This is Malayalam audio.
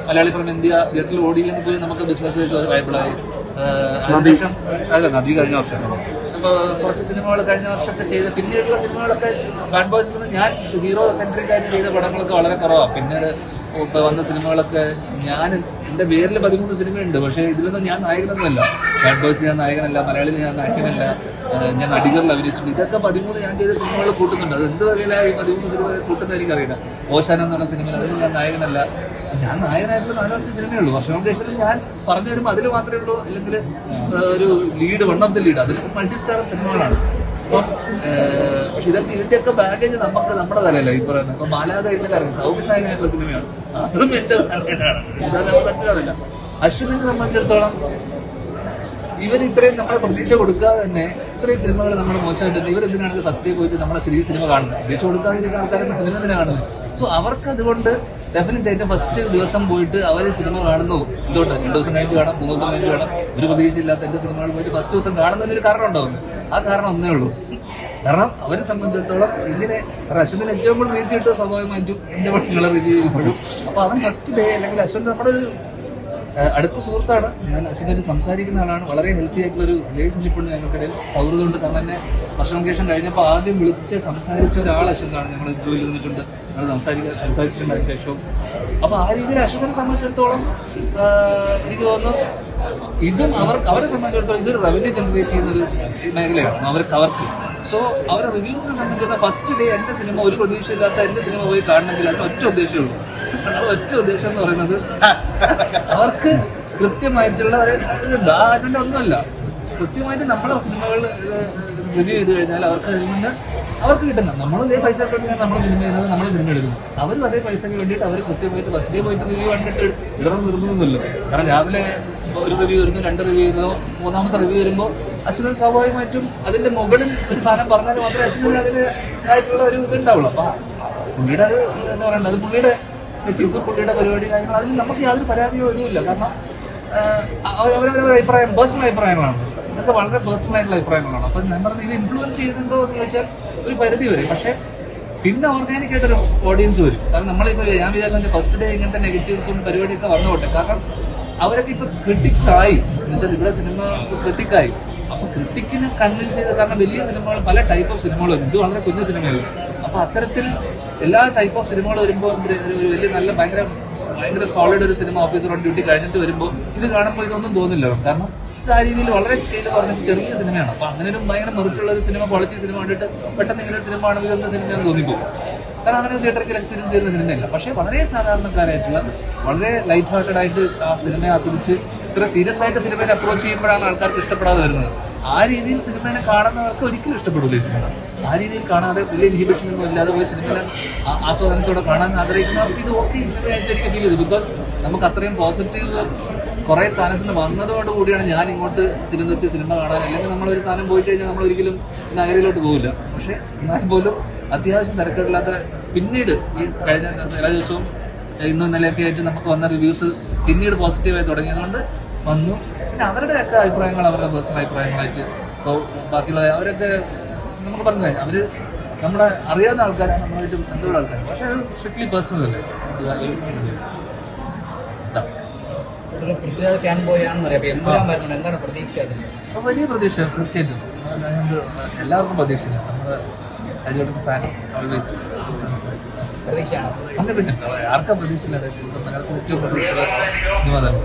മലയാളി ഫ്രം ഇന്ത്യ തിയേറ്ററിൽ ഓടിയില്ലെങ്കിൽ പോയി നമുക്ക് ബിസിനസ് വൈസ് വയബിളായി. അതിനുശേഷം അല്ല നദി കഴിഞ്ഞ വർഷം അപ്പോൾ കുറച്ച് സിനിമകൾ കഴിഞ്ഞ വർഷത്തെ ചെയ്ത പിന്നീടുള്ള സിനിമകളൊക്കെ ബാഡ് ബോയ്സ് ഞാൻ ഹീറോ സെൻട്രിക് ആയിട്ട് ചെയ്ത പടങ്ങളൊക്കെ വളരെ കുറവാണ്. പിന്നീട് ഇപ്പോൾ വന്ന സിനിമകളൊക്കെ ഞാൻ എൻ്റെ പേരിൽ 13 സിനിമയുണ്ട്, പക്ഷേ ഇതിലൊന്നും ഞാൻ നായകനൊന്നുമല്ല. ബാഡ് ബോയ്സ് ഞാൻ നായകനല്ല, മലയാളിൽ ഞാൻ നായകനല്ല, ഞാൻ നടികരിൽ അഭിനയിച്ചിട്ടുണ്ട്. ഇതൊക്കെ 13 ഞാൻ ചെയ്ത സിനിമകൾ കൂട്ടുന്നുണ്ട്. അത് എന്ത് വകയില ഈ 13 സിനിമ കൂട്ടുന്ന എനിക്കറിയില്ല. ഓശാന എന്നുള്ള സിനിമയിൽ അതിൽ ഞാൻ നായകനല്ല. ഞാൻ നായകനായിട്ടുള്ള 4-5 സിനിമയുള്ളൂ. വർഷങ്ങളുടെ ശേഷം ഞാൻ പറഞ്ഞു വരുമ്പോൾ അതിൽ മാത്രമേ ഉള്ളൂ, അല്ലെങ്കിൽ ഒരു lead, one of the lead. അതിൽ മൾട്ടി സ്റ്റാർ സിനിമകളാണ്. അപ്പം പക്ഷെ ഇതിന്റെയൊക്കെ ബാഗേജ് നമുക്ക് നമ്മുടെ തലയല്ല ഈ പറയുന്നത്. ഇപ്പൊ മാലാഖ ഇന്നലെ ഇറങ്ങി സൗബിൻ നായകനായിട്ടുള്ള സിനിമയാണ്, അതും എന്റെ തലയിലാണ്. ഇതാണ് നമുക്ക് മനസ്സിലാവില്ല. അശ്വിനെ സംബന്ധിച്ചിടത്തോളം ഇവർ ഇത്രയും നമ്മളെ പ്രതീക്ഷ കൊടുക്കാതെ തന്നെ ഇത്രയും സിനിമകൾ നമ്മൾ മോശമായിട്ട് ഇവരെന്തിനാണ് ഫസ്റ്റ് ഡേ പോയിട്ട് നമ്മളെ സിനിമ കാണുന്നത്? പ്രതീക്ഷ കൊടുക്കാതിരിക്കുന്ന ആൾക്കാരെന്ന സിനിമ തന്നെ കാണുന്നത്. സോ അവർക്ക് അതുകൊണ്ട് ഡെഫിനറ്റ് ആയിട്ട് ഫസ്റ്റ് ദിവസം പോയിട്ട് അവർ സിനിമ കാണുന്നു. എന്തുകൊണ്ട് 2 ദിവസം കഴിഞ്ഞ് കാണാം, 3 ദിവസം കഴിഞ്ഞ് കാണാം. ഒരു പ്രതീക്ഷയില്ലാത്ത എന്റെ സിനിമകൾ പോയിട്ട് ഫസ്റ്റ് ദിവസം കാണുന്നതിനൊരു കാരണം ഉണ്ടാവും. ആ കാരണം ഒന്നേ ഉള്ളൂ. കാരണം അവരെ സംബന്ധിച്ചിടത്തോളം ഇങ്ങനെ അശ്വന്തിന് ഏറ്റവും കൂടുതൽ റീച്ച് കിട്ടുക സ്വാഭാവികമായിട്ടും എന്റെ പടങ്ങളെ റിവ്യൂ ചെയ്യുമ്പോഴും. അപ്പൊ അവൻ ഫസ്റ്റ് ഡേ അല്ലെങ്കിൽ അശ്വന്ത് നമ്മുടെ ഒരു അടുത്ത സുഹൃത്താണ്. ഞാൻ അശ്വനായിട്ട് സംസാരിക്കുന്ന ആളാണ്. വളരെ ഹെൽത്തി ആയിട്ടുള്ള ഒരു റിലേഷൻഷിപ്പ് ഉണ്ട് ഞങ്ങൾക്കിടയിൽ, സൗഹൃദമുണ്ട്. കാരണം തന്നെ വർഷങ്ങൾക്ക് ശേഷം കഴിഞ്ഞപ്പോൾ ആദ്യം വിളിച്ച് സംസാരിച്ച ഒരാൾ അശ്വന്താണ്. ഞങ്ങൾ ജോലി നിന്നിട്ടുണ്ട്, ഞങ്ങൾ സംസാരിച്ചിട്ടുണ്ട് അതിന് ശേഷവും. അപ്പൊ ആ രീതിയിൽ അശ്വനെ സംബന്ധിച്ചിടത്തോളം എനിക്ക് തോന്നുന്നു ഇതും അവരെ സംബന്ധിച്ചിടത്തോളം ഇതൊരു റവന്യൂ ജനറേറ്റ് ചെയ്യുന്ന ഒരു മേഖലയാണ് അവർക്ക്. സോ അവരുടെ റിവ്യൂസിനെ സംബന്ധിച്ചിടത്തോളം ഫസ്റ്റ് ഡേ എന്റെ സിനിമ ഒരു പ്രതീക്ഷയില്ലാത്ത എന്റെ സിനിമ പോയി കാണണമെങ്കിൽ അതിന് ഒറ്റ ഉദ്ദേശമേ ഉള്ളൂ. അത് ഒറ്റ ഉദ്ദേശം എന്ന് പറയുന്നത് അവർക്ക് കൃത്യമായിട്ടുള്ള അതിന്റെ ഒന്നുമല്ല, കൃത്യമായിട്ട് നമ്മളെ സിനിമകൾ റിവ്യൂ ചെയ്ത് കഴിഞ്ഞാൽ അവർക്ക് അതിൽ നിന്ന് അവർക്ക് കിട്ടുന്ന നമ്മളതേ പൈസ വേണ്ടിയാണ് നമ്മൾ സിനിമ ചെയ്യുന്നത്, നമ്മൾ സിനിമ എടുക്കുന്നത്. അവരും അതേ പൈസയ്ക്ക് വേണ്ടിയിട്ട് അവർ കൃത്യമായിട്ട് ഫസ്റ്റ് ഡേ പോയിട്ട് റിവ്യൂ കണ്ടിട്ട് ഇടണം നിർബന്ധമൊന്നുമില്ല. കാരണം രാവിലെ ഒരു റിവ്യൂ വരുന്നു, 2 റിവ്യൂ ചെയ്യുന്നതോ 3ാമത്തെ റിവ്യൂ വരുമ്പോൾ അശ്വിനൻ സ്വാഭാവികമായിട്ടും അതിന്റെ മുകളിൽ ഒരു സാധനം പറഞ്ഞാൽ മാത്രമേ അശ്വിനന് അതിനായിട്ടുള്ള ഒരു ഇതുണ്ടാവുള്ളൂ. അപ്പൊ പുള്ളിയുടെ അത് എന്താ പറയണ്ടത്, അത് പുള്ളിയുടെ എത്തിക്സും പുള്ളിയുടെ പരിപാടി കാര്യങ്ങൾ അതിൽ നമുക്ക് യാതൊരു പരാതിയോ ഇതുമില്ല. കാരണം അവരവരുടെ അഭിപ്രായം പേഴ്സണൽ അഭിപ്രായങ്ങളാണ്. ഇതൊക്കെ വളരെ പേഴ്സണൽ ആയിട്ടുള്ള അഭിപ്രായങ്ങളാണ്. അപ്പൊ ഞാൻ പറഞ്ഞത് ഇത് ഇൻഫ്ലുവൻസ് ചെയ്യുന്നുണ്ടോ എന്ന് ചോദിച്ചാൽ ഒരു പരിധി വരെ. പക്ഷെ പിന്നെ ഓർഗാനിക് ആയിട്ടൊരു ഓഡിയൻസ് വരും. കാരണം നമ്മളിപ്പോൾ ഞാൻ വിചാരിച്ച ഫസ്റ്റ് ഡേ ഇങ്ങനത്തെ നെഗറ്റീവ്സും പരിപാടിയൊക്കെ വന്നുപോട്ടെ. കാരണം അവരൊക്കെ ഇപ്പൊ ക്രിട്ടിക്സ് ആയി എന്ന് വെച്ചാൽ ഇവിടെ സിനിമ ക്രിട്ടിക്കായി. അപ്പൊ ക്രിട്ടിക്കിനെ കൺവിൻസ് ചെയ്ത്, കാരണം വലിയ സിനിമകൾ പല ടൈപ്പ് ഓഫ് സിനിമകളും, ഇത് വളരെ കുഞ്ഞു സിനിമകൾ. അപ്പൊ അത്തരത്തിൽ എല്ലാ ടൈപ്പ് ഓഫ് സിനിമകൾ വരുമ്പോൾ ഒരു വലിയ നല്ല ഭയങ്കര സോളിഡ് ഒരു സിനിമ ഓഫീസർ ഓൺ ഡ്യൂട്ടി കഴിഞ്ഞിട്ട് വരുമ്പോൾ ഇത് കാണുമ്പോൾ ഇതൊന്നും തോന്നില്ല. കാരണം ഇത് ആ രീതിയിൽ വളരെ സ്കെയിൽ പറഞ്ഞിട്ട് ചെറിയ സിനിമയാണ്. അപ്പൊ അങ്ങനെ ഒരു ഭയങ്കര മെറിറ്റുള്ള ഒരു സിനിമ, ക്വാളിറ്റി സിനിമ കണ്ടിട്ട് പെട്ടെന്ന് ഇങ്ങനെ ഒരു സിനിമ ആണെങ്കിൽ ഇതെന്താ സിനിമയെന്ന് തോന്നിപ്പോകും. കാരണം അങ്ങനെ തിയേറ്ററിൽ എക്സ്പീരിയൻസ് ചെയ്യുന്ന സിനിമയല്ല. പക്ഷെ വളരെ സാധാരണക്കാരായിട്ടുള്ള വളരെ ലൈറ്റ് ഹാർട്ടഡ് ആയിട്ട് ആ സിനിമയെ ആസ്വദിച്ച് ഇത്ര സീരിയസ് ആയിട്ട് സിനിമയെ അപ്രോച്ച് ചെയ്യുമ്പോഴാണ് ആൾക്കാർക്ക് ഇഷ്ടപ്പെടാതെ വരുന്നത്. ആ രീതിയിൽ സിനിമയെ കാണുന്നവർക്ക് ഒരിക്കലും ഇഷ്ടപ്പെടില്ല ഈ സിനിമ. ആ രീതിയിൽ കാണാതെ വലിയ ഇൻഹിബിഷൻ ഒന്നും ഇല്ലാതെ പോയി സിനിമയെ ആസ്വാദനത്തോടെ കാണാൻ ആഗ്രഹിക്കുന്നവർക്ക് ഇത് ഓക്കെ സിനിമയായിട്ട് എനിക്ക് ഫീൽ ചെയ്തു. ബിക്കോസ് നമുക്ക് അത്രയും പോസിറ്റീവ് കുറെ സാധനത്തിൽ നിന്ന് വന്നതോട് കൂടിയാണ് ഞാൻ ഇങ്ങോട്ട് തിരുവനന്തപുരത്ത് സിനിമ കാണാൻ. അല്ലെങ്കിൽ നമ്മളൊരു സാധനം പോയി കഴിഞ്ഞാൽ നമ്മൾ ഒരിക്കലും നഗരയിലോട്ട് പോകില്ല. പക്ഷെ എന്നാൽ പോലും അത്യാവശ്യം തിരക്കില്ലാത്ത പിന്നീട് ഈ കഴിഞ്ഞ എല്ലാ ദിവസവും ഇന്നും ഇന്നലെയൊക്കെ ആയിട്ട് നമുക്ക് വന്ന റിവ്യൂസ് പിന്നീട് പോസിറ്റീവായി തുടങ്ങിയതുകൊണ്ട് വന്നു. പിന്നെ അവരുടെയൊക്കെ അഭിപ്രായങ്ങൾ അവരുടെ പേഴ്സണൽ അഭിപ്രായങ്ങളായിട്ട് ഇപ്പോൾ ബാക്കിയുള്ള അവരൊക്കെ നമുക്ക് പറഞ്ഞു കഴിഞ്ഞാൽ അവർ നമ്മളെ അറിയാവുന്ന ആൾക്കാരാണ്, നമ്മളായിട്ട് ബന്ധമുള്ള ആൾക്കാരാണ്. പക്ഷെ അത് സ്ട്രിക്ട്ലി പേഴ്സണൽ അല്ലേ. ഫാൻ ബോയ് ആണെന്നറിയാം. എന്താണ് പ്രതീക്ഷ? അപ്പോൾ വലിയ പ്രതീക്ഷ തീർച്ചയായിട്ടും എല്ലാവർക്കും പ്രതീക്ഷയില്ല. നമ്മുടെ രാജേട്ടൻ ഫാൻ ഓൾവേസ് പ്രതീക്ഷയാണ്. അങ്ങനെ പിന്നെ ആർക്കാ പ്രതീക്ഷയില്ല? മലയാളത്തിൽ ഏറ്റവും പ്രതീക്ഷയുള്ള സിനിമ തന്നെ.